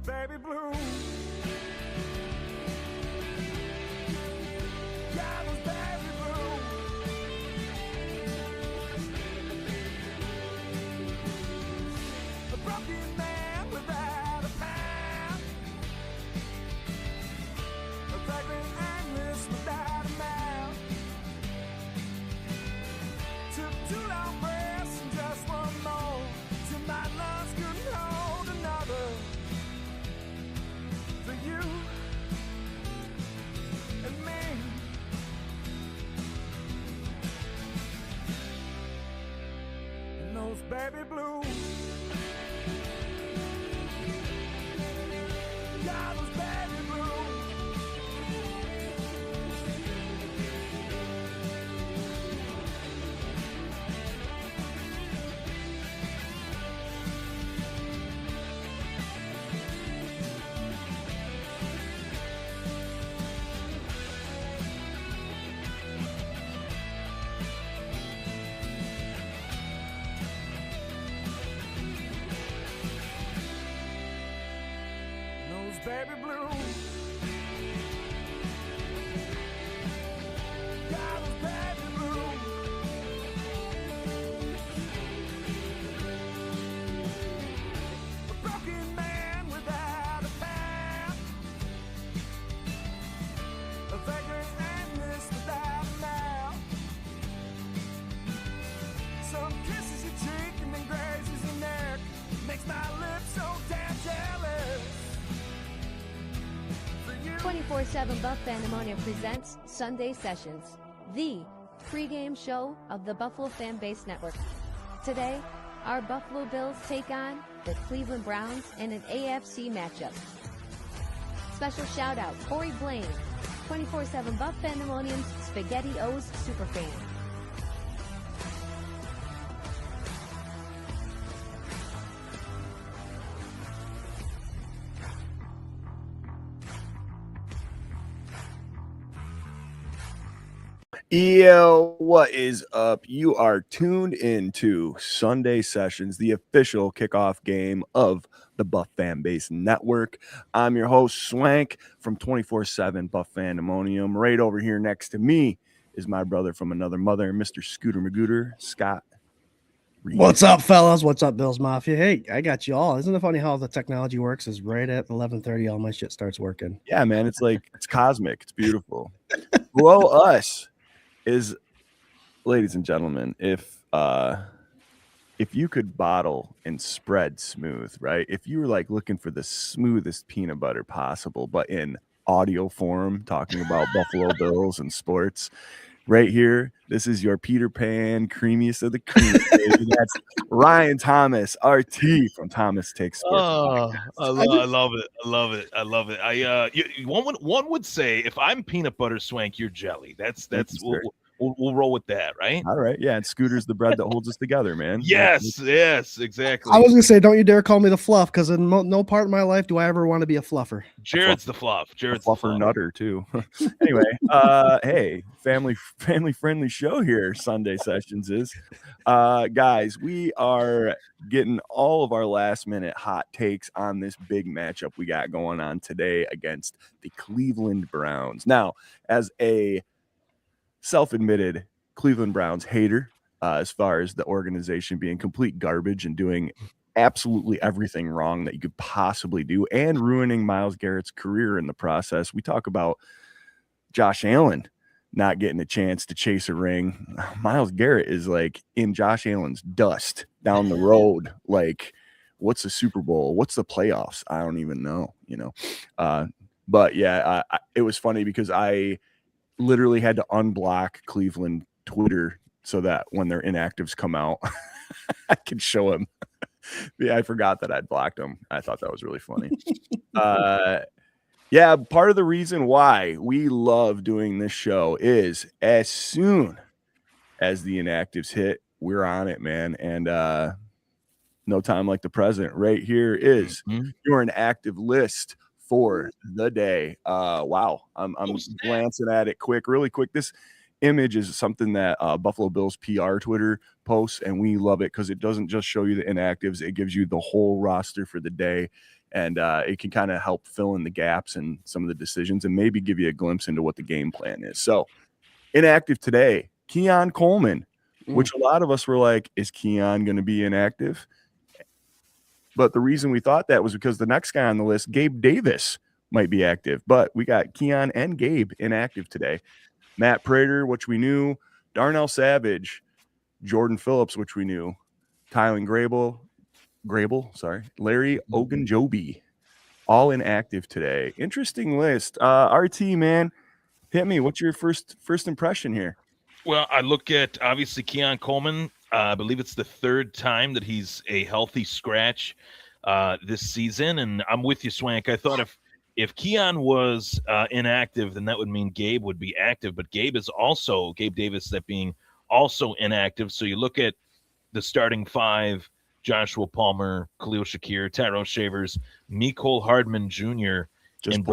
baby blue. God was baby blue. A broken man without a path. A vagrant aimless without a mouth. Took 2 long breaths and just one more. Till my lungs couldn't hold another. For you and me. And those baby blues. God was baby blue. Those baby blues. God was baby blue. A broken man without a path. A vagrant aimless without a mouth. Some kisses your cheek and then grazes your neck. Makes my lips so damn jealous. 24/7 Buff Pandemonium presents Sunday Sessions, the pregame show of the Buffalo Fan Base Network. Today, our Buffalo Bills take on the Cleveland Browns in an AFC matchup. Special shout out Corey Blaine, 24/7 Buff Pandemonium's Spaghetti O's superfan. Yo, what is up? You are tuned into Sunday Sessions, the official kickoff game of the Buff Fan Base Network. I'm your host, Swank from 24/7 Buff Pandemonium. Right over here next to me is my brother from another mother, Mr. Scooter Magooter, Scott Reed. What's up, fellas? What's up, Bills Mafia? Hey, I got you all. Isn't it funny how the technology works? Is right at 11:30, all my shit starts working. Yeah, man, it's like, it's cosmic. It's beautiful. Below us is, ladies and gentlemen, if you could bottle and spread smooth, right? If you were like looking for the smoothest peanut butter possible, but in audio form, talking about Buffalo Bills and sports, right here, this is your Peter Pan, creamiest of the cream. That's Ryan Thomas, RT from Thomas Takes Sports. Oh, I love it. I love it. I love it. One would say, if I'm peanut butter, Swank, you're jelly. That's we'll roll with that, right? All right, yeah. And Scooter's the bread that holds us together, man. Yes, exactly. I was gonna say, don't you dare call me the fluff, because in no part of my life do I ever want to be a fluffer. Jared's the fluff. Jared's the fluffer nutter too. Anyway, hey, family friendly show here. Sunday Sessions is, guys. We are getting all of our last minute hot takes on this big matchup we got going on today against the Cleveland Browns. Now, as a self-admitted Cleveland Browns hater, as far as the organization being complete garbage and doing absolutely everything wrong that you could possibly do and ruining Myles Garrett's career in the process. We talk about Josh Allen not getting a chance to chase a ring. Myles Garrett is like in Josh Allen's dust down the road. Like, what's the Super Bowl? What's the playoffs? I don't even know, but yeah, it was funny because I literally had to unblock Cleveland Twitter so that when their inactives come out, I can show them. Yeah, I forgot that I'd blocked them. I thought that was really funny. Yeah, part of the reason why we love doing this show is as soon as the inactives hit, we're on it, man. And no time like the present. Right here is your inactive list for the day. Wow. I'm glancing at it really quick. This image is something that Buffalo Bills PR Twitter posts, and we love it because it doesn't just show you the inactives. It gives you the whole roster for the day. and it can kind of help fill in the gaps in some of the decisions and maybe give you a glimpse into what the game plan is. So inactive today, Keon Coleman, which a lot of us were like, is Keon going to be inactive? But the reason we thought that was because the next guy on the list, Gabe Davis, might be active. But we got Keon and Gabe inactive today. Matt Prater, which we knew, Darnell Savage, Jordan Phillips, which we knew, Tylen Grable, Larry Ogunjobi, all inactive today. Interesting list. RT, man, hit me. What's your first impression here? Well, I look at obviously Keon Coleman. I believe it's the third time that he's a healthy scratch this season, and I'm with you, Swank. I thought if Keon was inactive, then that would mean Gabe would be active. But Gabe Davis, that being also inactive. So you look at the starting five: Joshua Palmer, Khalil Shakir, Tyrell Shavers, Mecole Hardman Jr., and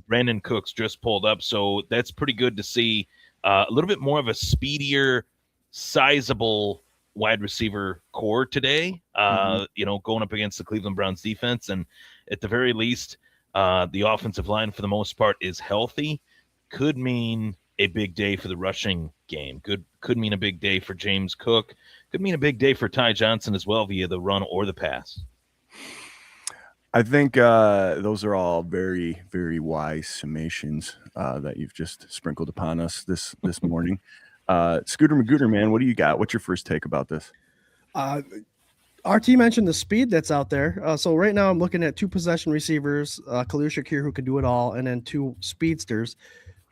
Brandon Cooks just pulled up. So that's pretty good to see. A little bit more of a speedier, sizable wide receiver core today, going up against the Cleveland Browns defense. And at the very least, the offensive line, for the most part, is healthy. Could mean a big day for the rushing game. Could mean a big day for James Cook. Could mean a big day for Ty Johnson as well via the run or the pass. I think those are all very, very wise summations that you've just sprinkled upon us this morning. Scooter Magooter, man, what do you got? What's your first take about this? RT mentioned the speed that's out there. So right now I'm looking at 2 possession receivers, Khalil Shakir, who can do it all, and then 2 speedsters.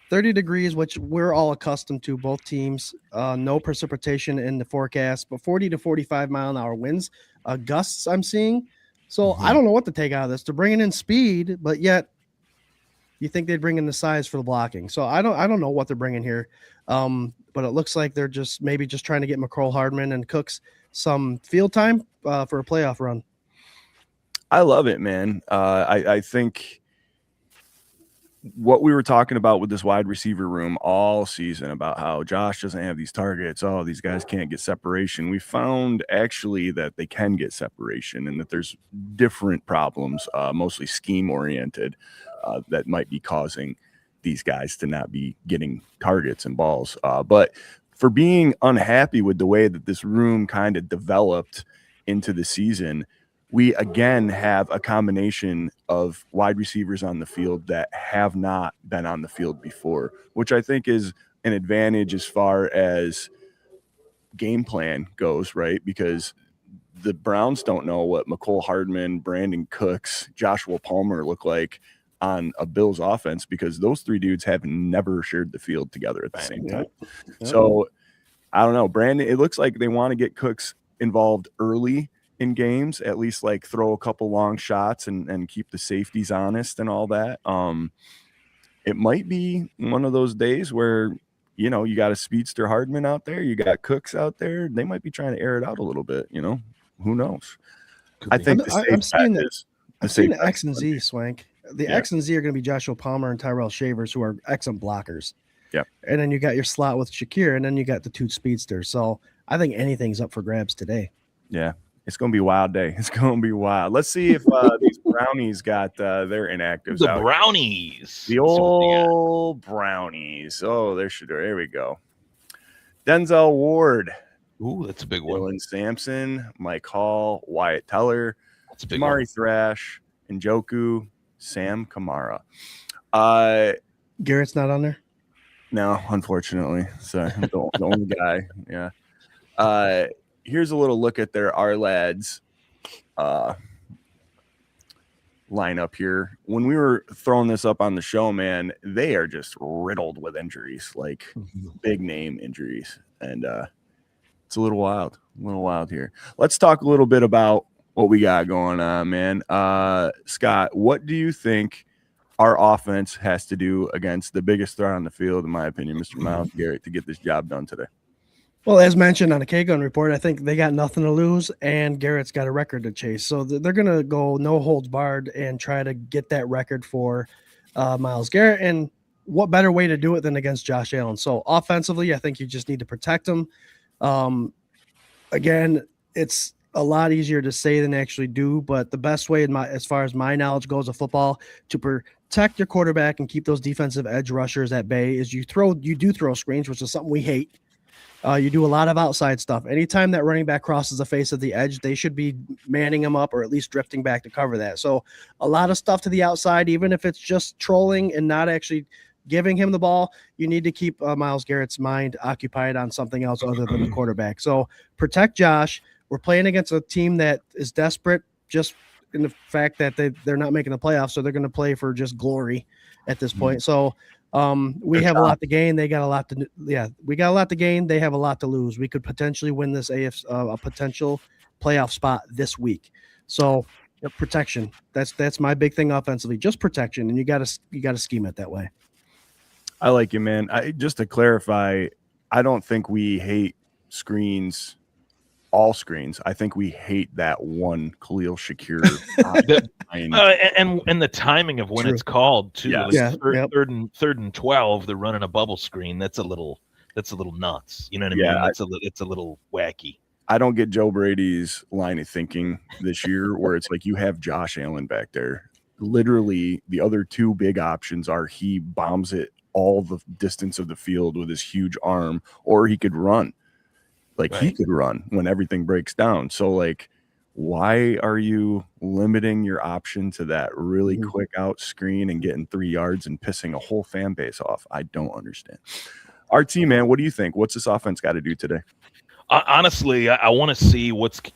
30 degrees, which we're all accustomed to, both teams. No precipitation in the forecast, but 40 to 45 mile an hour winds, gusts I'm seeing. So I don't know what to take out of this. They're bringing in speed, but yet you think they'd bring in the size for the blocking. So I don't know what they're bringing here. But it looks like they're just trying to get Mecole Hardman and Cooks some field time for a playoff run. I love it, man. I think what we were talking about with this wide receiver room all season about how Josh doesn't have these targets. Oh, these guys can't get separation. We found actually that they can get separation and that there's different problems, mostly scheme oriented, that might be causing these guys to not be getting targets and balls. But for being unhappy with the way that this room kind of developed into the season, we again have a combination of wide receivers on the field that have not been on the field before, which I think is an advantage as far as game plan goes, right? Because the Browns don't know what Mecole Hardman, Brandon Cooks, Joshua Palmer look like on a Bills offense, because those 3 dudes have never shared the field together at the same time. So I don't know, Brandon, it looks like they want to get Cooks involved early in games, at least like throw a couple long shots and keep the safeties honest and all that. It might be one of those days where, you got a speedster Hardman out there, you got Cooks out there. They might be trying to air it out a little bit, who knows? I think I'm seeing the X and Z, Swank. X and Z are going to be Joshua Palmer and Tyrell Shavers, who are excellent blockers. Yeah. And then you got your slot with Shakir, and then you got the 2 speedsters. So I think anything's up for grabs today. Yeah. It's going to be a wild day. It's going to be wild. Let's see if these Brownies got their inactives the out. Brownies. The old Brownies. Oh, there we go. Denzel Ward. Ooh, that's a big one. Dylan Sampson, Mike Hall, Wyatt Teller, that's a big Amari Thrash, Njoku, Sam Kamara. Garrett's not on there? No, unfortunately. So the only guy. Yeah. Here's a little look at their our lads lineup here. When we were throwing this up on the show, man, they are just riddled with injuries, like big name injuries. And it's a little wild here. Let's talk a little bit about what we got going on, man. Scott, what do you think our offense has to do against the biggest threat on the field, in my opinion, Mr. Myles Garrett, to get this job done today? Well, as mentioned on the K-Gun report, I think they got nothing to lose, and Garrett's got a record to chase. So they're going to go no holds barred and try to get that record for Myles Garrett. And what better way to do it than against Josh Allen? So offensively, I think you just need to protect him. Again, it's a lot easier to say than actually do. But the best way, as far as my knowledge goes of football, to protect your quarterback and keep those defensive edge rushers at bay is you do throw screens, which is something we hate. You do a lot of outside stuff. Anytime that running back crosses the face of the edge, they should be manning them up or at least drifting back to cover that. So a lot of stuff to the outside, even if it's just trolling and not actually giving him the ball, you need to keep Myles Garrett's mind occupied on something else other than the quarterback. So protect Josh. We're playing against a team that is desperate just in the fact that they're not making the playoffs, so they're going to play for just glory at this point. So we have a lot to gain. They got a lot to, we got a lot to gain. They have a lot to lose. We could potentially win this a potential playoff spot this week. So protection. That's my big thing offensively. Just protection, and you got to scheme it that way. I like you, man. Just to clarify, I don't think we hate screens, all screens. I think we hate that one Khalil Shakir. And the timing of when it's called too. Yes. Like third and 12, they're running a bubble screen. That's a little nuts. You know what I mean? It's a little wacky. I don't get Joe Brady's line of thinking this year where it's like you have Josh Allen back there. Literally, the other two big options are he bombs it all the distance of the field with his huge arm, or he could run. He could run when everything breaks down. So, why are you limiting your option to that really quick out screen and getting 3 yards and pissing a whole fan base off? I don't understand. RT, man, what do you think? What's this offense got to do today? Honestly, I want to see what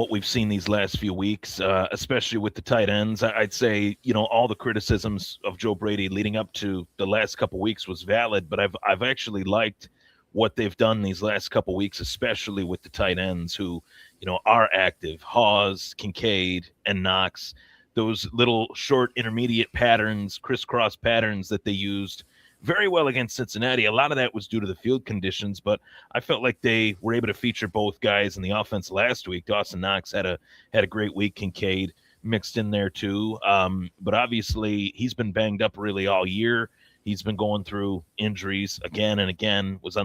we've seen these last few weeks, especially with the tight ends. I'd say, all the criticisms of Joe Brady leading up to the last couple weeks was valid, but I've actually liked what they've done these last couple weeks, especially with the tight ends who, are active. Hawes, Kincaid, and Knox. Those little short intermediate patterns, crisscross patterns that they used very well against Cincinnati. A lot of that was due to the field conditions, but I felt like they were able to feature both guys in the offense last week. Dawson Knox had a great week. Kincaid mixed in there too. But obviously he's been banged up really all year. He's been going through injuries again and again, did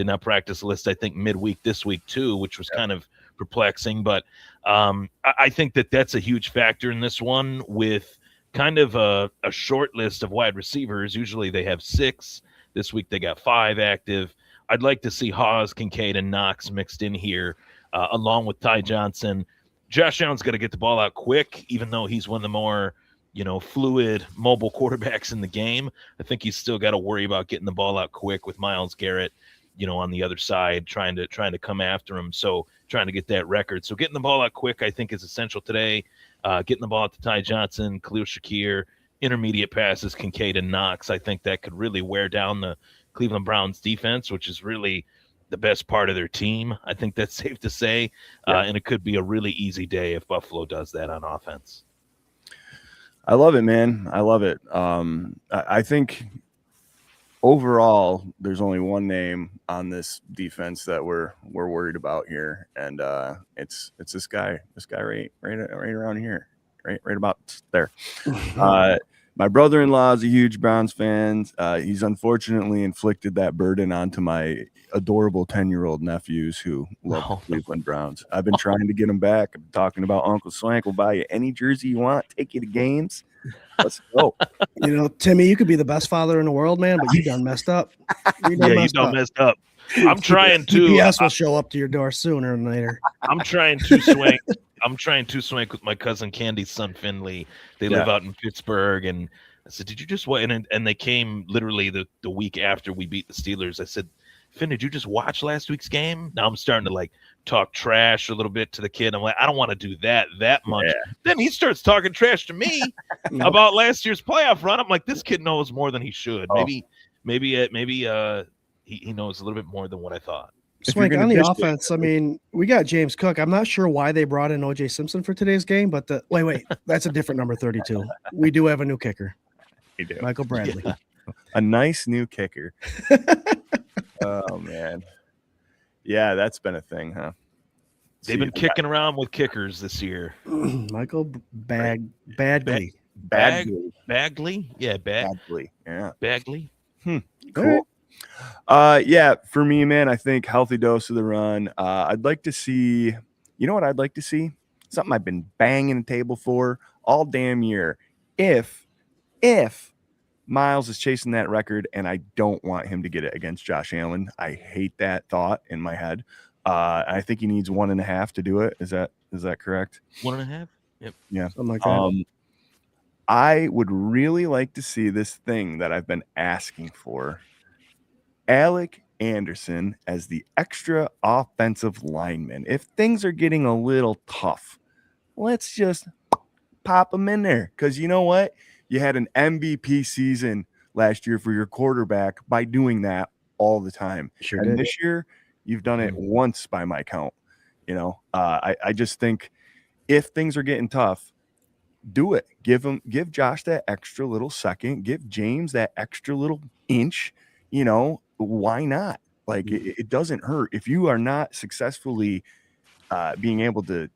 not practice list, I think, midweek this week too, which was kind of perplexing. But I think that's a huge factor in this one with kind of a short list of wide receivers. Usually they have 6. This week they got 5 active. I'd like to see Hawes, Kincaid, and Knox mixed in here, along with Ty Johnson. Josh Allen's got to get the ball out quick, even though he's one of the more, fluid, mobile quarterbacks in the game. I think he's still got to worry about getting the ball out quick with Myles Garrett, on the other side, trying to come after him. So trying to get that record. So getting the ball out quick, I think, is essential today. Getting the ball out to Ty Johnson, Khalil Shakir, intermediate passes, Kincaid and Knox. I think that could really wear down the Cleveland Browns defense, which is really the best part of their team. I think that's safe to say. And it could be a really easy day if Buffalo does that on offense. I love it, man. I love it. I think overall, there's only one name on this defense that we're worried about here, and it's this guy right around here, right about there. My brother-in-law is a huge Browns fan. He's unfortunately inflicted that burden onto my adorable 10-year-old nephews who love the Cleveland Browns. I've been trying to get them back. I'm talking about Uncle Swank will buy you any jersey you want, take you to games. Let's go. Timmy, you could be the best father in the world, man, but you done messed up. You done messed up. I'm trying to. UPS will show up to your door sooner than later. I'm trying to swank with my cousin Candy's son Finley. They live out in Pittsburgh, and I said, "Did you just what?" And they came literally the week after we beat the Steelers. I said, "Finn, did you just watch last week's game?" Now I'm starting to talk trash a little bit to the kid. I'm like, I don't want to do that much. Yeah. Then he starts talking trash to me about last year's playoff run. I'm like, this kid knows more than he should. Maybe he knows a little bit more than what I thought. Swank, on the offense, we got James Cook. I'm not sure why they brought in O.J. Simpson for today's game, but wait, that's a different number 32. We do have a new kicker. We do. Michael Bradley. Yeah. A nice new kicker. Oh, man. Yeah, that's been a thing, huh? They've been kicking around with kickers this year. Michael Bagley. Bagley? Yeah, Bagley. Yeah. Bagley. Cool. Yeah, for me, man, I think healthy dose of the run. I'd like to see You know what I'd like to see? Something I've been banging the table for all damn year. If Miles is chasing that record, and I don't want him to get it against Josh Allen. I hate that thought in my head. I think he needs 1.5 to do it. Is that correct? 1.5. Yep. Yeah. Something like that. I would really like to see this thing that I've been asking for. Alec Anderson as the extra offensive lineman. If things are getting a little tough, let's just pop him in there. Because you know what? You had an MVP season last year for your quarterback by doing that all the time. Sure and did. this year, you've done it once by my count. You know, I just think if things are getting tough, do it. Give Josh that extra little second. Give James that extra little inch. You know, why not? Like, it doesn't hurt. If you are not successfully being able to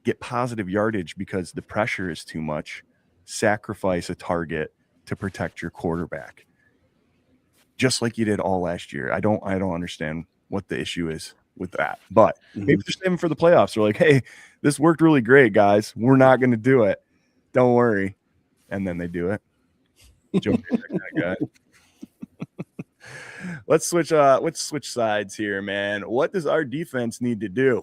get positive yardage because the pressure is too much, sacrifice a target to protect your quarterback, just like you did all last year. I don't understand what the issue is with that, but maybe they're saving for the playoffs. They're like, hey, this worked really great, guys. We're not going to do it. Don't worry. And then they do it. Joe guy. Let's switch sides here, man. What does our defense need to do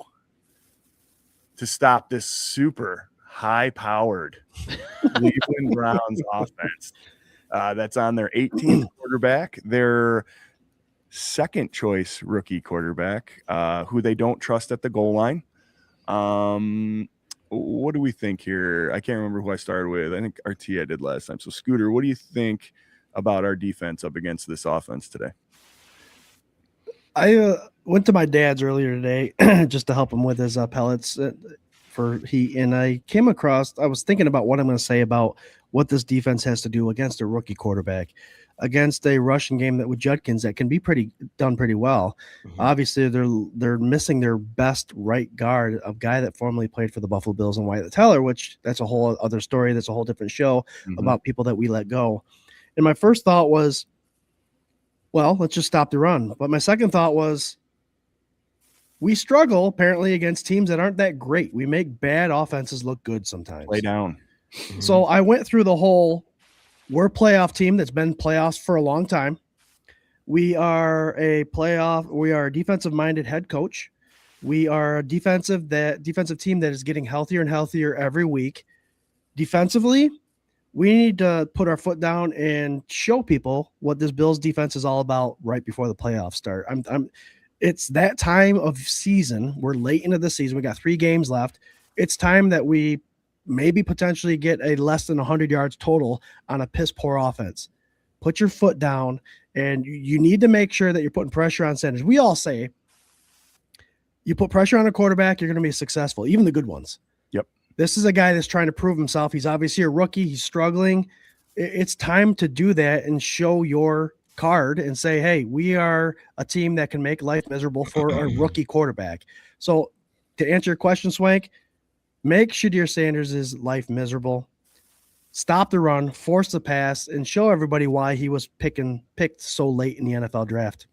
to stop this super high-powered Cleveland Browns offense that's on their 18th quarterback, their second choice rookie quarterback, who they don't trust at the goal line? What do we think here? I can't remember who I started with. I think RT I did last time. So Scooter, what do you think about our defense up against this offense today? I went to my dad's earlier today just to help him with his pellets for heat, and I came across, I was thinking about what I'm going to say about what this defense has to do against a rookie quarterback, against a rushing game that with Judkins that can be done pretty well. Obviously, they're missing their best right guard, a guy that formerly played for the Buffalo Bills, and Wyatt Teller, which that's a whole other story. That's a whole different show about people that we let go. And my first thought was, well, let's just stop the run. But my second thought was, we struggle apparently against teams that aren't that great. We make bad offenses look good sometimes. Lay down. So I went through the whole, we're a playoff team that's been playoffs for a long time. We are a defensive minded head coach. We are a defensive team that is getting healthier and healthier every week. Defensively, we need to put our foot down and show people what this Bills defense is all about right before the playoffs start. It's that time of season. We're late into the season. We got 3 games left. It's time that we maybe potentially get a less than 100 yards total on a piss poor offense. Put your foot down, and you need to make sure that you're putting pressure on Sanders. We all say you put pressure on a quarterback, you're going to be successful, even the good ones. Yep. This is a guy that's trying to prove himself. He's obviously a rookie. He's struggling. It's time to do that and show your card and say, hey, we are a team that can make life miserable for a rookie quarterback. So to answer your question, Swank, make Shadir Sanders' life miserable. Stop the run, force the pass, and show everybody why he was picked so late in the NFL draft.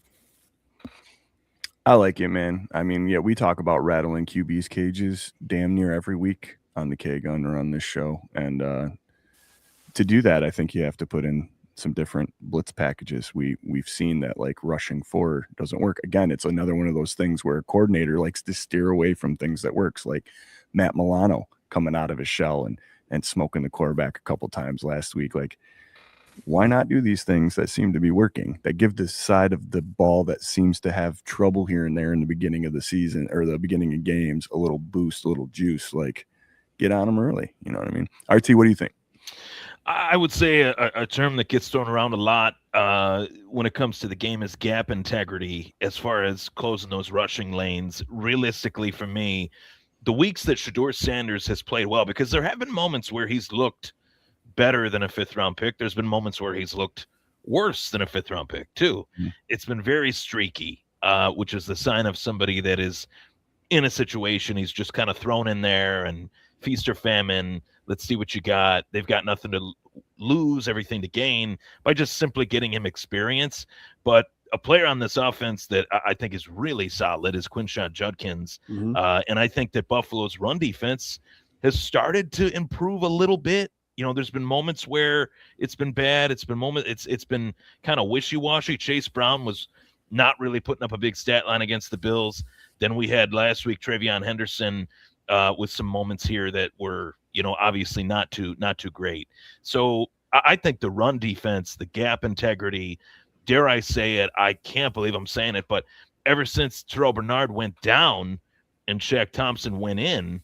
I like it, man. I mean, yeah, we talk about rattling QB's cages damn near every week on the K-Gun or on this show. And to do that, I think you have to put in some different blitz packages. We've seen that, like, rushing 4 doesn't work. Again, it's another one of those things where a coordinator likes to steer away from things that works, like Matt Milano coming out of his shell and smoking the quarterback a couple times last week. Like, why not do these things that seem to be working, that give the side of the ball that seems to have trouble here and there in the beginning of the season or the beginning of games a little boost, a little juice? Like, get on them early. You know what I mean? RT, what do you think? I would say a term that gets thrown around a lot when it comes to the game is gap integrity, as far as closing those rushing lanes. Realistically, for me, the weeks that Shadur Sanders has played well, because there have been moments where he's looked better than a 5th-round pick. There's been moments where he's looked worse than a 5th-round pick, too. It's been very streaky, which is the sign of somebody that is in a situation he's just kind of thrown in there and feast or famine. Let's see what you got. They've got nothing to lose, everything to gain by just simply getting him experience. But a player on this offense that I think is really solid is Quinshon Judkins. Mhm. And I think that Buffalo's run defense has started to improve a little bit. There's been moments where it's been bad. It's been kind of wishy-washy. Chase Brown was not really putting up a big stat line against the Bills. Then we had last week Travion Henderson with some moments here that were, obviously not too great. So I think the run defense, the gap integrity, dare I say it, I can't believe I'm saying it, but ever since Terrell Bernard went down and Shaq Thompson went in,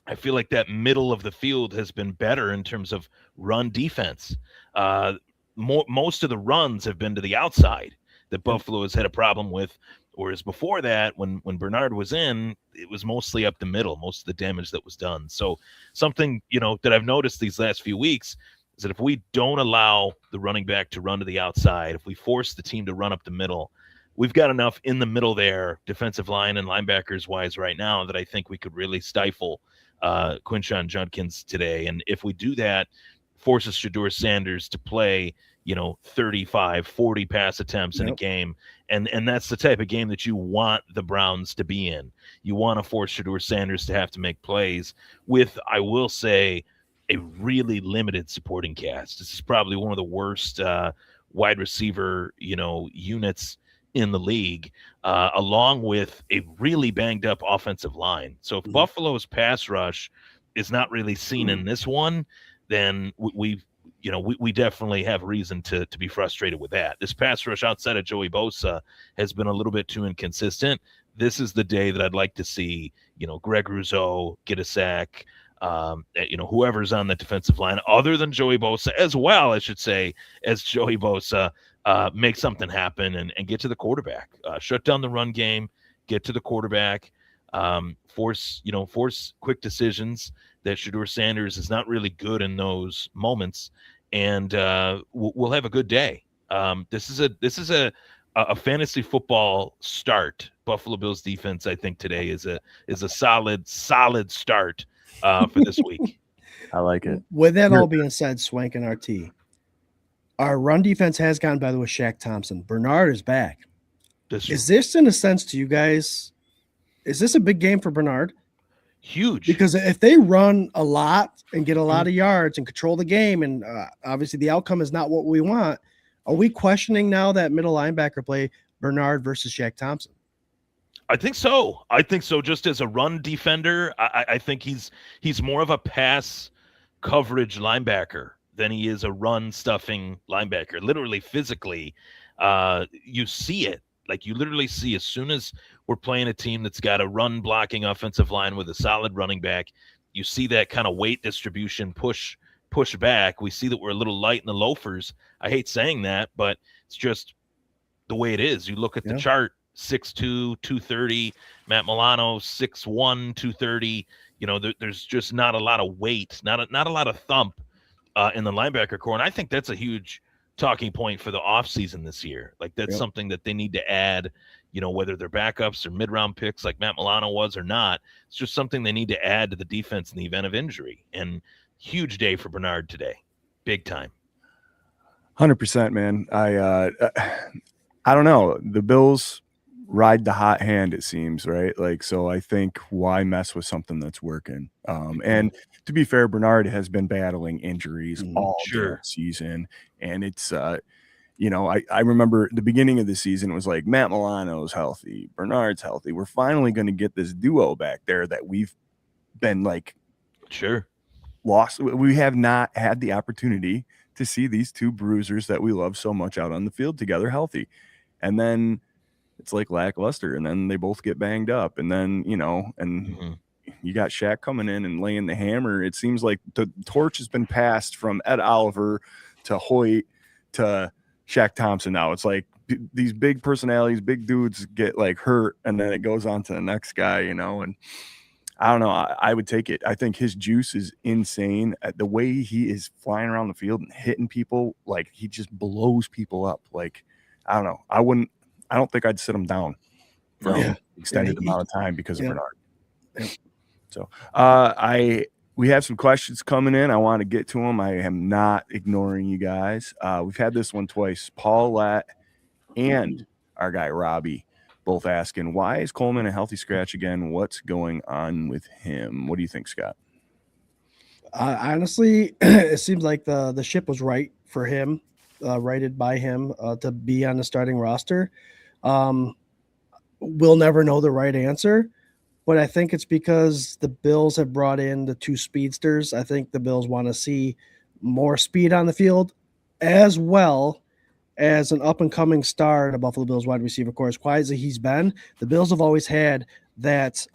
I feel like that middle of the field has been better in terms of run defense. Most of the runs have been to the outside that Buffalo has had a problem with, whereas before that, when Bernard was in, it was mostly up the middle, most of the damage that was done. So something, that I've noticed these last few weeks is that if we don't allow the running back to run to the outside, if we force the team to run up the middle, we've got enough in the middle there, defensive line and linebackers wise right now, that I think we could really stifle Quinshon Judkins today. And if we do that, forces Shedeur Sanders to play, 35, 40 pass attempts in a game. And that's the type of game that you want the Browns to be in. You want to force Shedeur Sanders to have to make plays with, I will say, a really limited supporting cast. This is probably one of the worst wide receiver, units in the league, along with a really banged up offensive line. So if Buffalo's pass rush is not really seen in this one, then we definitely have reason to be frustrated with that. This pass rush outside of Joey Bosa has been a little bit too inconsistent. This is the day that I'd like to see, Greg Rousseau get a sack, whoever's on the defensive line other than Joey Bosa, as well, I should say, as Joey Bosa, make something happen and get to the quarterback, shut down the run game, get to the quarterback, force quick decisions that Shedeur Sanders is not really good in those moments, and we'll have a good day. This is a fantasy football start. Buffalo Bills defense, I think today is a solid start for this week. I like it. With that all being said, Swank and RT, our run defense has gotten better with Shaq Thompson. Bernard is back. Is this, in a sense, to you guys, is this a big game for Bernard? Huge. Because if they run a lot and get a lot of yards and control the game, and obviously the outcome is not what we want, are we questioning now that middle linebacker play, Bernard versus Shaq Thompson? I think so. Just as a run defender, I think he's more of a pass coverage linebacker than he is a run stuffing linebacker. Literally, physically, you see it. Like, you literally see, as soon as we're playing a team that's got a run blocking offensive line with a solid running back, you see that kind of weight distribution push back. We see that we're a little light in the loafers. I hate saying that, but it's just the way it is. You look at the chart, 6'2", 230, Matt Milano, 6'1", 230. There's just not a lot of weight, not a lot of thump in the linebacker core. And I think that's a huge talking point for the offseason this year. Like, that's something that they need to add, whether they're backups or mid-round picks like Matt Milano was or not. It's just something they need to add to the defense in the event of injury. And huge day for Bernard today. Big time. 100%, man. I don't know. The Bills ride the hot hand, it seems, right? Like, so I think, why mess with something that's working? And to be fair, Bernard has been battling injuries all season, and it's I remember the beginning of the season, it was like Matt Milano's healthy, Bernard's healthy. We're finally going to get this duo back there that we've been lost. We have not had the opportunity to see these two bruisers that we love so much out on the field together healthy, and then it's like lackluster, and then they both get banged up, and then you got Shaq coming in and laying the hammer. It seems like the torch has been passed from Ed Oliver to Hoyt to Shaq Thompson. Now it's like these big personalities, big dudes get like hurt, and then it goes on to the next guy, and I don't know. I would take it. I think his juice is insane. The way he is flying around the field and hitting people, like, he just blows people up. Like, I don't know. I don't think I'd sit him down for an extended amount of time because of Bernard. Yeah. So we have some questions coming in. I want to get to them. I am not ignoring you guys. We've had this one twice. Paulette and our guy Robbie both asking, why is Coleman a healthy scratch again? What's going on with him? What do you think, Scott? Honestly, it seems like the ship was right for him, righted by him to be on the starting roster. We'll never know the right answer, but I think it's because the Bills have brought in the 2 speedsters. I think the Bills want to see more speed on the field, as well as an up-and-coming star in the Buffalo Bills wide receiver corps. As quiet as he's been, the Bills have always had that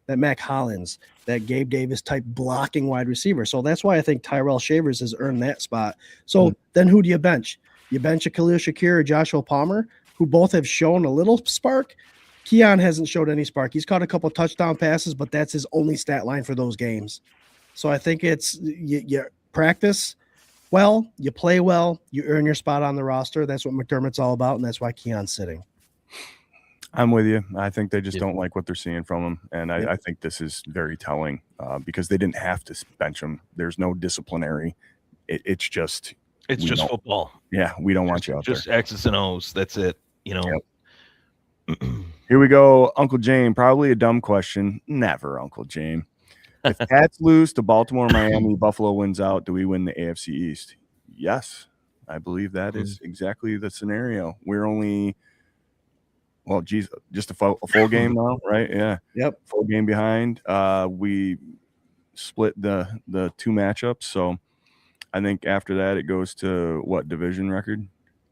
Mac Hollins, that Gabe Davis type blocking wide receiver. So that's why I think Tyrell Shavers has earned that spot. So then who do you bench? You bench a Khalil Shakir or Joshua Palmer, who both have shown a little spark. Keon hasn't showed any spark. He's caught a couple touchdown passes, but that's his only stat line for those games. So I think it's you practice well, you play well, you earn your spot on the roster. That's what McDermott's all about, and that's why Keon's sitting. I'm with you. I think they just don't like what they're seeing from him, and I think this is very telling because they didn't have to bench him. There's no disciplinary. It's just football. Yeah, we don't want you out there. Just X's and O's. That's it. Yep. Here we go. Uncle Jane, probably a dumb question. Never, Uncle Jane. If Pats lose to Baltimore, Miami, Buffalo wins out, do we win the AFC East? Yes, I believe that is exactly the scenario. We're only, just a full game now, right? Yeah. Yep. Full game behind. We split the 2 matchups, so I think after that it goes to what division record?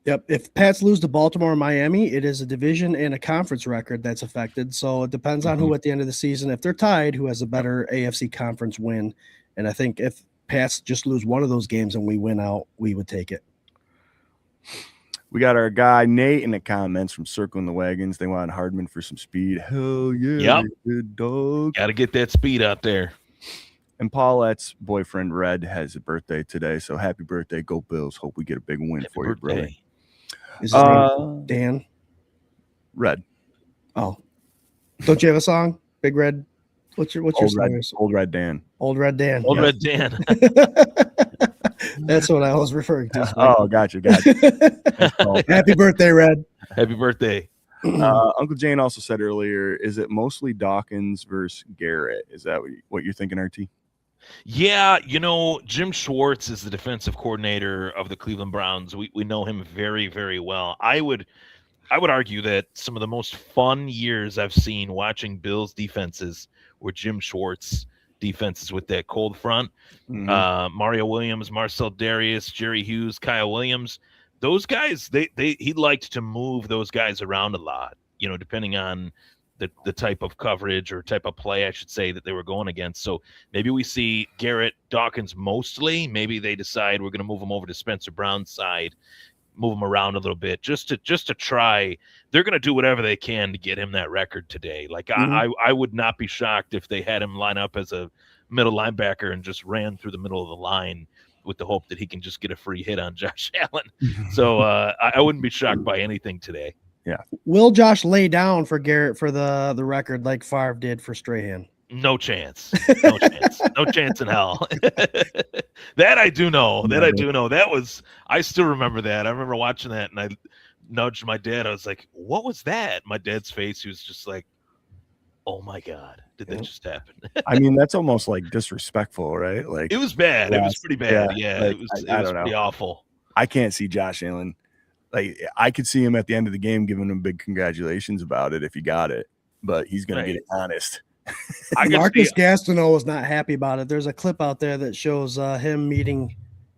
Yep. If Pats lose to Baltimore and Miami, it is a division and a conference record that's affected. So it depends on who at the end of the season, if they're tied, who has a better AFC conference win. And I think if Pats just lose one of those games and we win out, we would take it. We got our guy Nate in the comments from Circling the Wagons. They want Hardman for some speed. Hell yeah. Yep. Good dog. Got to get that speed out there. And Paulette's boyfriend Red has a birthday today. So happy birthday. Go Bills. Hope we get a big win for you, brother. Is his name Dan? Red. Oh, don't you have a song? Big Red. What's your song? Old Red Dan. Old Red Dan. Old Red Dan. That's what I was referring to. Oh, gotcha. Happy birthday, Red. Happy birthday. Uncle Jane also said earlier, is it mostly Dawkins versus Garrett? Is that what you're thinking, RT? Yeah, Jim Schwartz is the defensive coordinator of the Cleveland Browns. We know him very, very well. I would argue that some of the most fun years I've seen watching Bills defenses were Jim Schwartz defenses with that cold front. Mario Williams, Marcel Darius, Jerry Hughes, Kyle Williams. Those guys, he liked to move those guys around a lot, depending on the type of coverage or type of play, I should say, that they were going against. So maybe we see Garrett Dawkins mostly. Maybe they decide we're going to move him over to Spencer Brown's side, move him around a little bit, just to try. They're going to do whatever they can to get him that record today. Like I would not be shocked if they had him line up as a middle linebacker and just ran through the middle of the line with the hope that he can just get a free hit on Josh Allen. So I wouldn't be shocked by anything today. Yeah. Will Josh lay down for Garrett for the record like Favre did for Strahan? No chance. No chance. No chance in hell. That I do know. I still remember that. I remember watching that and I nudged my dad. I was like, what was that? My dad's face, he was just like, oh my God, did that just happen? I mean, that's almost like disrespectful, right? Like it was bad. It was pretty bad. Yeah. Like, it was pretty awful. I can't see Josh Allen. Like I could see him at the end of the game giving him big congratulations about it if he got it, but he's going to get it honest. Marcus Gastineau was not happy about it. There's a clip out there that shows him meeting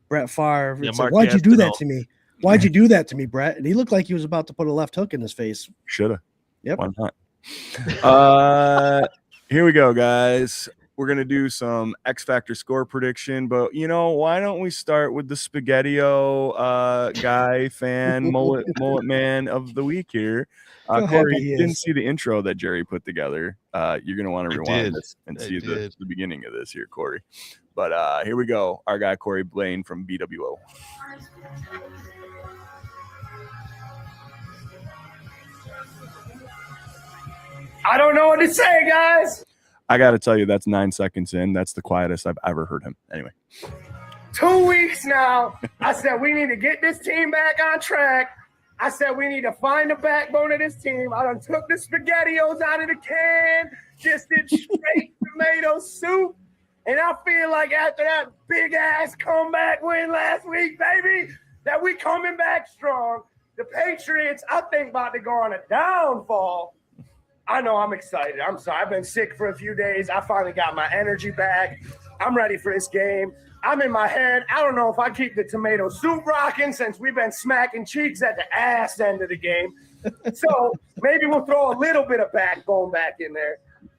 Brett Favre. It's like, why'd you do that to me? Why'd you do that to me, Brett? And he looked like he was about to put a left hook in his face. Shoulda. Yep. Why not? Here we go, guys. We're going to do some X Factor score prediction, but why don't we start with the Spaghetti-O guy, fan, mullet man of the week here. Corey, you didn't see the intro that Jerry put together. You're going to want to rewind this and see the beginning of this here, Corey. But here we go. Our guy, Corey Blaine from BWO. I don't know what to say, guys. I got to tell you, that's 9 seconds in. That's the quietest I've ever heard him. Anyway. 2 weeks now, I said we need to get this team back on track. I said we need to find the backbone of this team. I done took the SpaghettiOs out of the can, just did straight tomato soup. And I feel like after that big-ass comeback win last week, baby, that we coming back strong. The Patriots, I think, about to go on a downfall. I know I'm excited. I'm sorry. I've been sick for a few days. I finally got my energy back. I'm ready for this game. I'm in my head. I don't know if I keep the tomato soup rocking since we've been smacking cheeks at the ass end of the game. So maybe we'll throw a little bit of backbone back in there.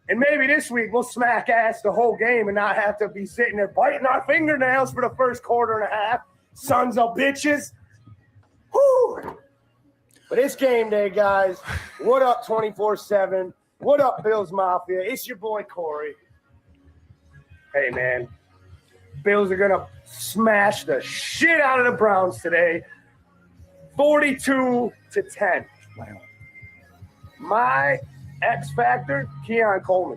And maybe this week we'll smack ass the whole game and not have to be sitting there biting our fingernails for the first quarter and a half. Sons of bitches. Whoo! But it's game day, guys. What up, 24/7? What up, Bills Mafia? It's your boy, Corey. Hey, man. Bills are going to smash the shit out of the Browns today. 42-10. Wow. My X factor, Keon Coleman.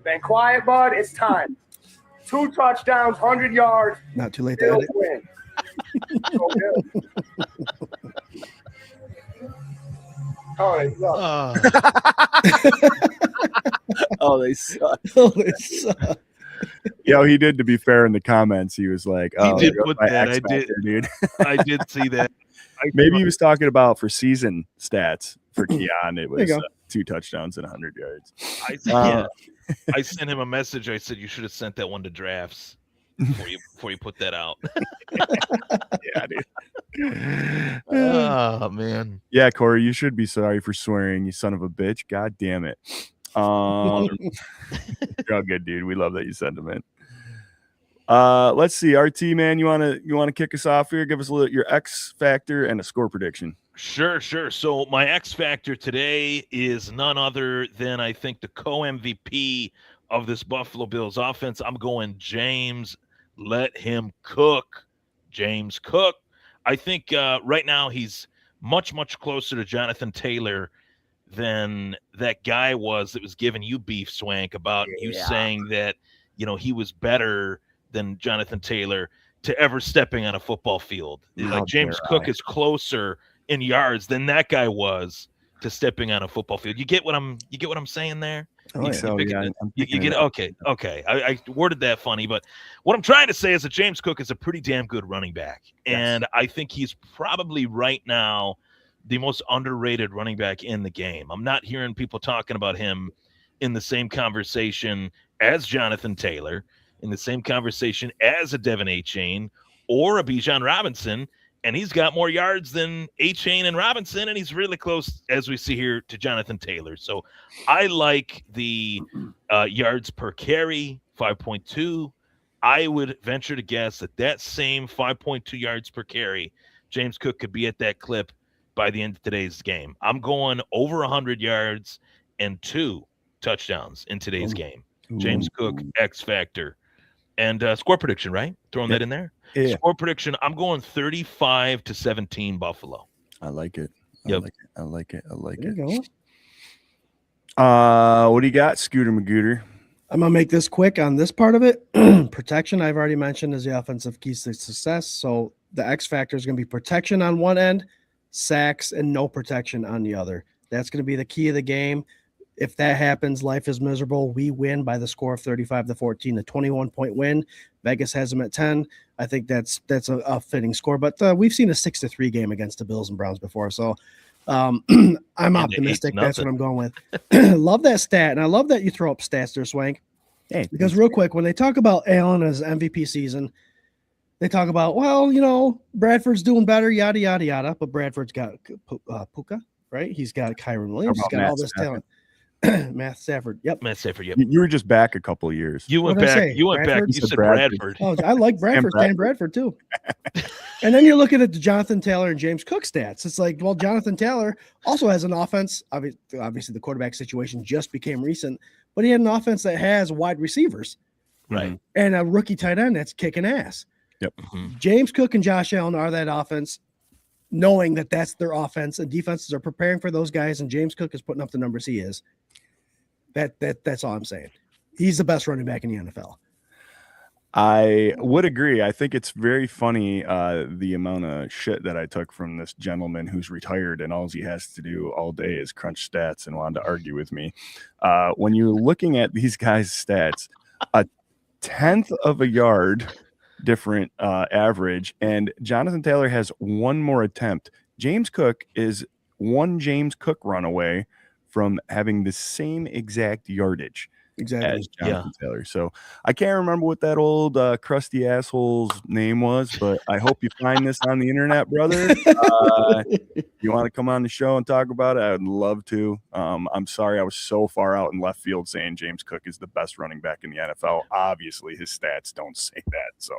Been quiet, bud. It's time. 2 touchdowns, 100 yards. Not too late to edit. Win. All right. Oh, they suck. Holy suck. Yo, he did, to be fair, in the comments. He was like, "Oh, He did there goes put my that. X I did. factor, dude." I did see that. Maybe he was talking about for season stats for Keon. It was you go. 2 touchdowns and 100 yards. I sent him a message. I said you should have sent that one to drafts before you put that out. Yeah, dude. Oh man. Yeah, Corey, you should be sorry for swearing, you son of a bitch. God damn it. You're all good, dude. We love that you sent them in. Let's see, RT, man, you wanna kick us off here? Give us a little your X factor and a score prediction. Sure. So my X factor today is none other than, I think, the co-MVP of this Buffalo Bills offense. I'm going James. Let him cook. James Cook. I think right now he's much, much closer to Jonathan Taylor than that guy was that was giving you beef, Swank, about you saying that, he was better than Jonathan Taylor to ever stepping on a football field. Like James Cook is closer in yards than that guy was to stepping on a football field. You get what I'm saying there? You get it? Okay. I worded that funny, but what I'm trying to say is that James Cook is a pretty damn good running back. Yes. And I think he's probably right now the most underrated running back in the game. I'm not hearing people talking about him in the same conversation as Jonathan Taylor, in the same conversation as a Devin A-Chain or a Bijan Robinson. And he's got more yards than A-Chain and Robinson, and he's really close, as we see here, to Jonathan Taylor. So I like the yards per carry, 5.2. I would venture to guess that same 5.2 yards per carry, James Cook could be at that clip by the end of today's game. I'm going over 100 yards and 2 touchdowns in today's game. James Cook, X factor. And score prediction, right? Throwing that in there? Yeah. Score prediction, I'm going 35-17 Buffalo. I like it. Yep. I like it. There you go. What do you got, Scooter Magooter? I'm going to make this quick on this part of it. Protection, I've already mentioned, is the offensive keys to success. So the X factor is going to be protection on one end, sacks, and no protection on the other. That's going to be the key of the game. If that happens, life is miserable. We win by the score of 35-14, a 21-point win. Vegas has them at 10. I think that's a fitting score. But we've seen a 6-3 game against the Bills and Browns before. So I'm optimistic. That's what I'm going with. Love that stat. And I love that you throw up stats there, Swank. Hey, because real quick, when they talk about Allen as MVP season, they talk about, Bradford's doing better, yada, yada, yada. But Bradford's got Puka, right? He's got Kyron Williams. He's got all this talent. Matt Stafford. Yep. You were just back a couple of years. You went back. You went back. You said Bradford. Oh, I like Bradford. Dan Bradford too. And then you're looking at the Jonathan Taylor and James Cook stats. It's like, well, Jonathan Taylor also has an offense. Obviously, the quarterback situation just became recent, but he had an offense that has wide receivers, right, and a rookie tight end that's kicking ass. Yep. Mm-hmm. James Cook and Josh Allen are that offense, knowing that that's their offense, and defenses are preparing for those guys. And James Cook is putting up the numbers he is. That's all I'm saying. He's the best running back in the NFL. I would agree. I think it's very funny the amount of shit that I took from this gentleman who's retired and all he has to do all day is crunch stats and wanted to argue with me. When you're looking at these guys' stats, a tenth of a yard different average, and Jonathan Taylor has one more attempt. James Cook is one James Cook run away from having the same exact yardage Exactly. as Jonathan Taylor. So I can't remember what that old crusty asshole's name was, but I hope you find this on the internet, brother. You want to come on the show and talk about it? I would love to. I'm sorry I was so far out in left field saying James Cook is the best running back in the NFL. Obviously, his stats don't say that. So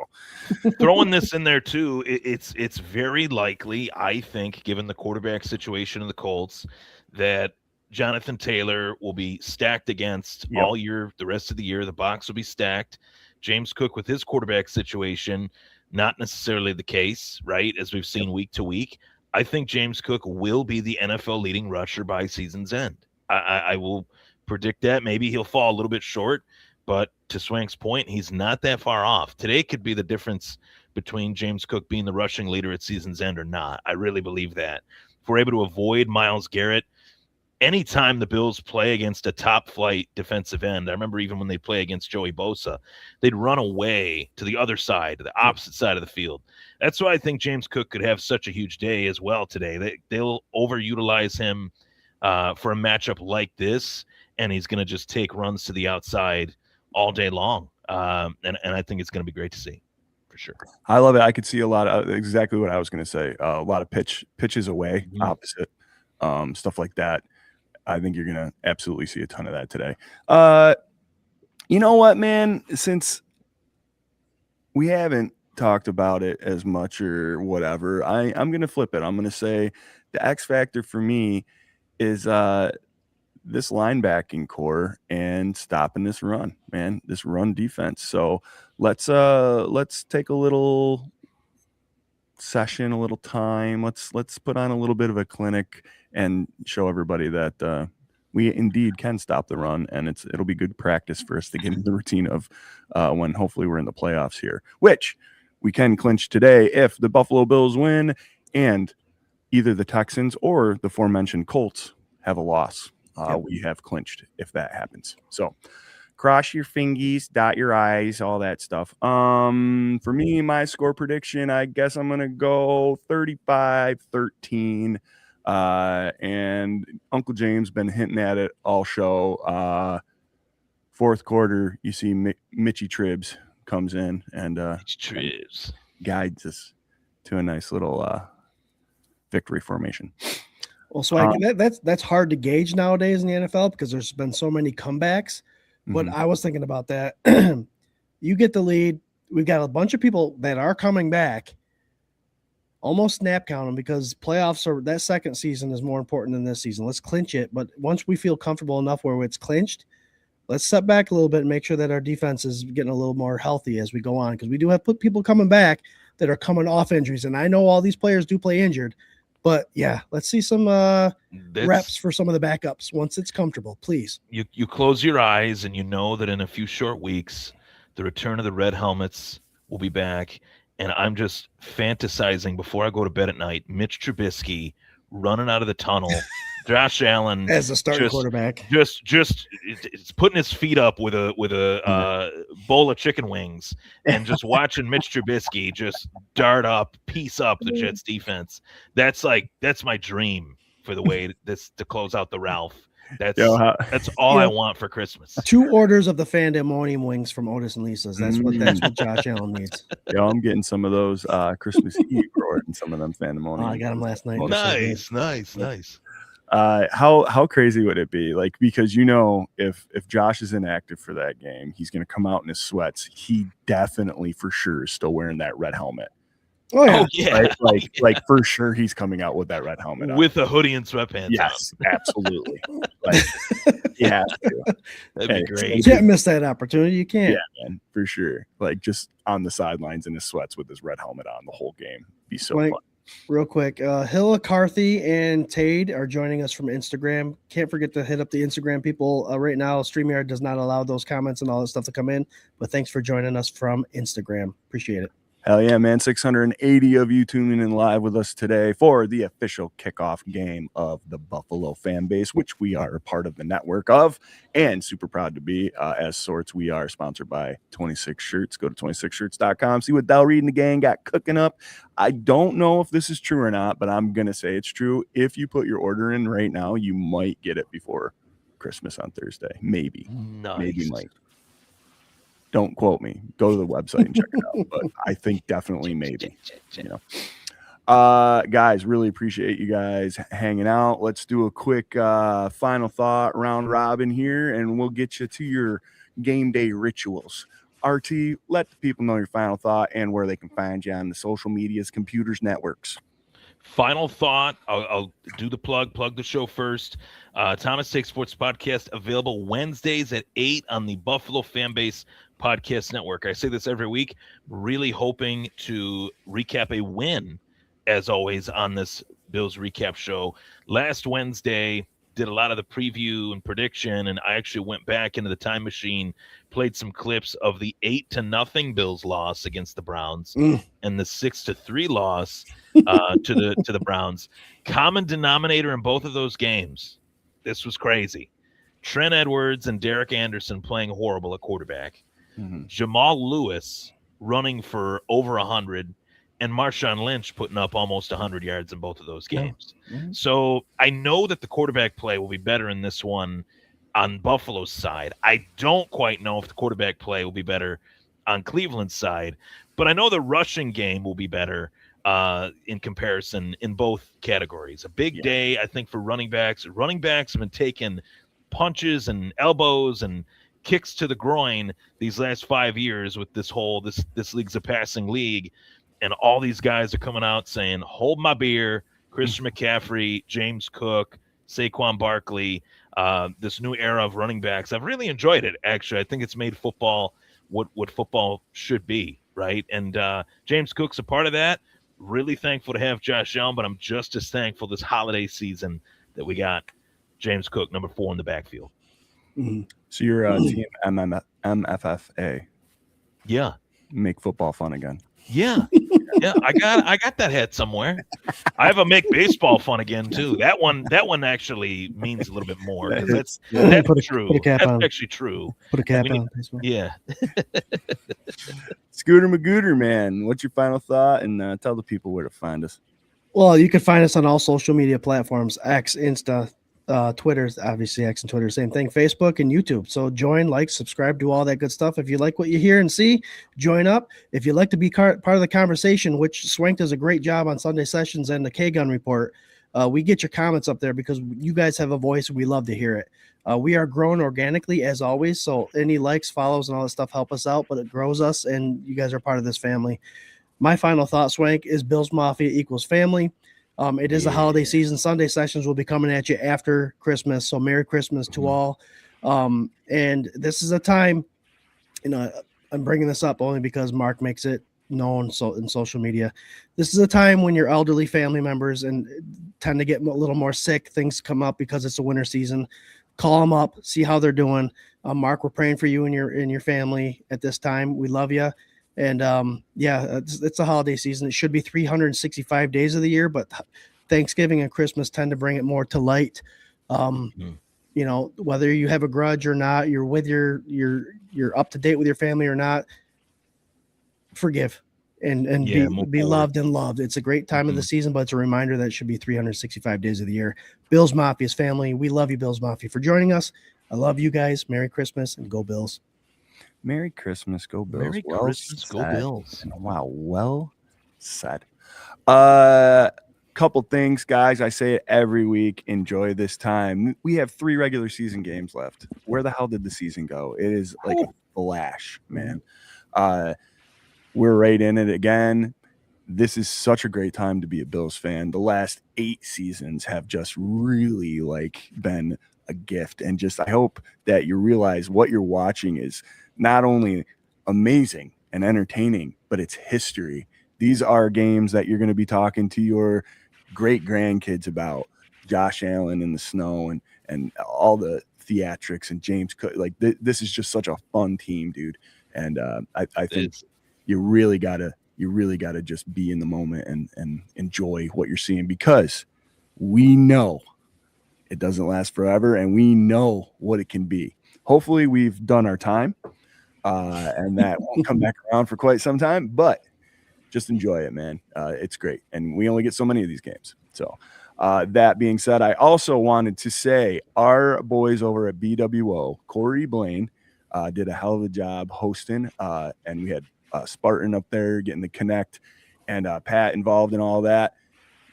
throwing this in there too, it's very likely, I think, given the quarterback situation of the Colts, that Jonathan Taylor will be stacked against all year, the rest of the year. The box will be stacked. James Cook with his quarterback situation, not necessarily the case, right? As we've seen week to week. I think James Cook will be the NFL leading rusher by season's end. I will predict that. Maybe he'll fall a little bit short, but to Swank's point, he's not that far off. Today could be the difference between James Cook being the rushing leader at season's end or not. I really believe that. If we're able to avoid Myles Garrett, anytime the Bills play against a top flight defensive end, I remember even when they play against Joey Bosa, they'd run away to the other side, to the opposite side of the field. That's why I think James Cook could have such a huge day as well today. They'll overutilize him for a matchup like this, and he's going to just take runs to the outside all day long. And I think it's going to be great to see. For sure. I love it. I could see a lot of exactly what I was going to say. A lot of pitches away, opposite, stuff like that. I think you're going to absolutely see a ton of that today. You know what, man? Since we haven't talked about it as much or whatever, I'm going to flip it. I'm going to say the X factor for me is this linebacking core and stopping this run, man, this run defense. So let's take a little session, a little time. Let's put on a little bit of a clinic and show everybody that we indeed can stop the run, and it'll be good practice for us to get into the routine of when hopefully we're in the playoffs here, which we can clinch today if the Buffalo Bills win and either the Texans or the aforementioned Colts have a loss. We have clinched if that happens. So cross your fingies, dot your I's, all that stuff. For me, my score prediction, I guess I'm going to go 35-13. And Uncle James been hinting at it all show. Fourth quarter, you see Mitchy Tribs comes in and guides us to a nice little victory formation. Well, so that's hard to gauge nowadays in the NFL because there's been so many comebacks. But I was thinking about that. You get the lead. We've got a bunch of people that are coming back. Almost snap count them because playoffs that second season is more important than this season. Let's clinch it. But once we feel comfortable enough where it's clinched, let's step back a little bit and make sure that our defense is getting a little more healthy as we go on. Because we do have people coming back that are coming off injuries. And I know all these players do play injured. But yeah, let's see some reps for some of the backups once it's comfortable, please. You close your eyes and you know that in a few short weeks, the return of the red helmets will be back. And I'm just fantasizing before I go to bed at night, Mitch Trubisky running out of the tunnel, Josh Allen as a starting quarterback, just it's putting his feet up with a bowl of chicken wings and just watching Mitch Trubisky just dart up, piece up the Jets defense. That's my dream for the way to close out the Ralph. That's all I want for Christmas. 2 orders of the Fandemonium wings from Otis and Lisa's. That's what Josh Allen needs. Yeah, I'm getting some of those Christmas Eve and some of them Fandemonium. Oh, I got them last night. Nice. How crazy would it be? Like, because if Josh is inactive for that game, he's going to come out in his sweats. He definitely for sure is still wearing that red helmet. Oh yeah. Right? Like for sure he's coming out with that red helmet on. With a hoodie and sweatpants. Yes, absolutely. Like, yeah, that'd be great. You can't miss that opportunity. You can't. Yeah, man, for sure. Like just on the sidelines in his sweats with his red helmet on the whole game. Be so fun. Real quick, Hill Carthy and Tade are joining us from Instagram. Can't forget to hit up the Instagram people. Right now, StreamYard does not allow those comments and all that stuff to come in, but thanks for joining us from Instagram. Appreciate it. Hell yeah, man. 680 of you tuning in live with us today for the official kickoff game of the Buffalo fan base, which we are a part of the network of and super proud to be. As sorts, we are sponsored by 26 Shirts. Go to 26shirts.com. See what Del Reed and the gang got cooking up. I don't know if this is true or not, but I'm going to say it's true. If you put your order in right now, you might get it before Christmas on Thursday. Maybe. Nice. Maybe might. Don't quote me. Go to the website and check it out. But I think definitely maybe. You know, guys, really appreciate you guys hanging out. Let's do a quick final thought round robin here, and we'll get you to your game day rituals. RT, let the people know your final thought and where they can find you on the social medias, computers, networks. Final thought. I'll do the plug the show first. Thomas Take Sports Podcast available Wednesdays at 8 on the Buffalo Fanbase Podcast Network. I say this every week. Really hoping to recap a win, as always, on this Bills recap show. Last Wednesday, did a lot of the preview and prediction, and I actually went back into the time machine, played some clips of the 8-0 Bills loss against the Browns and the 6-3 loss to the Browns. Common denominator in both of those games. This was crazy. Trent Edwards and Derek Anderson playing horrible at quarterback. Jamal Lewis running for over 100, and Marshawn Lynch putting up almost 100 yards in both of those games. So I know that the quarterback play will be better in this one on Buffalo's side. I don't quite know if the quarterback play will be better on Cleveland's side, but I know the rushing game will be better in comparison in both categories. A big day, I think, for running backs. Running backs have been taking punches and elbows and kicks to the groin these last 5 years with this league's a passing league, and all these guys are coming out saying, hold my beer. Christian McCaffrey, James Cook, Saquon Barkley, this new era of running backs. I've really enjoyed it, actually. I think it's made football what football should be, right? And James Cook's a part of that. Really thankful to have Josh Allen, but I'm just as thankful this holiday season that we got James Cook, number 4 in the backfield. So you're team MFFA. Yeah. Make football fun again. Yeah. Yeah, I got that hat somewhere. I have a make baseball fun again too. That one actually means a little bit more. That's true. That's actually true. Put a cap on. Yeah. Scooter Magooter, man, what's your final thought? And tell the people where to find us. Well, you can find us on all social media platforms: X, Insta, Twitter, obviously X and Twitter, same thing, Facebook and YouTube. So join, like, subscribe, do all that good stuff. If you like what you hear and see, join up. If you'd like to be part of the conversation, which Swank does a great job on Sunday Sessions and the K-Gun Report, we get your comments up there because you guys have a voice and we love to hear it. We are growing organically as always, so any likes, follows, and all that stuff help us out, but it grows us, and you guys are part of this family. My final thought, Swank, is Bills Mafia equals family. It is the holiday season. Sunday Sessions will be coming at you after Christmas. So Merry Christmas to all. And this is a time, I'm bringing this up only because Mark makes it known in social media. This is a time when your elderly family members and tend to get a little more sick. Things come up because it's a winter season. Call them up, see how they're doing. Mark, we're praying for you and your family at this time. We love you. And it's a holiday season. It should be 365 days of the year, but Thanksgiving and Christmas tend to bring it more to light. Whether you have a grudge or not, you're with you're up to date with your family or not, forgive and be loved and loved. It's a great time of the season, but it's a reminder that it should be 365 days of the year. Bills Mafia's family, we love you, Bills Mafia, for joining us. I love you guys. Merry Christmas and go Bills. Merry Christmas, go Bills. Merry Christmas, go Bills. Wow, well said. Couple things, guys. I say it every week. Enjoy this time. We have 3 regular season games left. Where the hell did the season go? It is like a flash, man. We're right in it again. This is such a great time to be a Bills fan. The last 8 seasons have just really been a gift, and just I hope that you realize what you're watching is not only amazing and entertaining, but it's history These are games that you're going to be talking to your great grandkids about. Josh Allen in the snow and all the theatrics and James Cook. Like this is just such a fun team, dude. And I think you really gotta just be in the moment and enjoy what you're seeing, because we know it doesn't last forever, and we know what it can be. Hopefully we've done our time, and that won't come back around for quite some time, but just enjoy it, man. It's great. And we only get so many of these games. So that being said, I also wanted to say our boys over at BWO, Corey Blaine, did a hell of a job hosting, and we had Spartan up there getting the connect, and Pat involved in all that.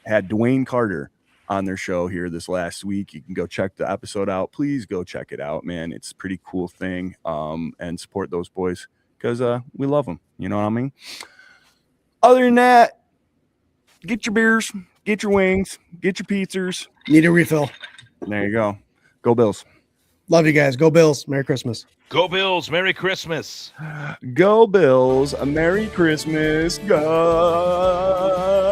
Had Dwayne Carter on their show here this last week. You can go check the episode out. Please go check it out, man. It's a pretty cool thing, and support those boys because we love them. You know what I mean? Other than that, get your beers, get your wings, get your pizzas. Need a refill. There you go. Go Bills. Love you guys. Go Bills. Merry Christmas. Go Bills. Merry Christmas. Go Bills. A Merry Christmas. Go.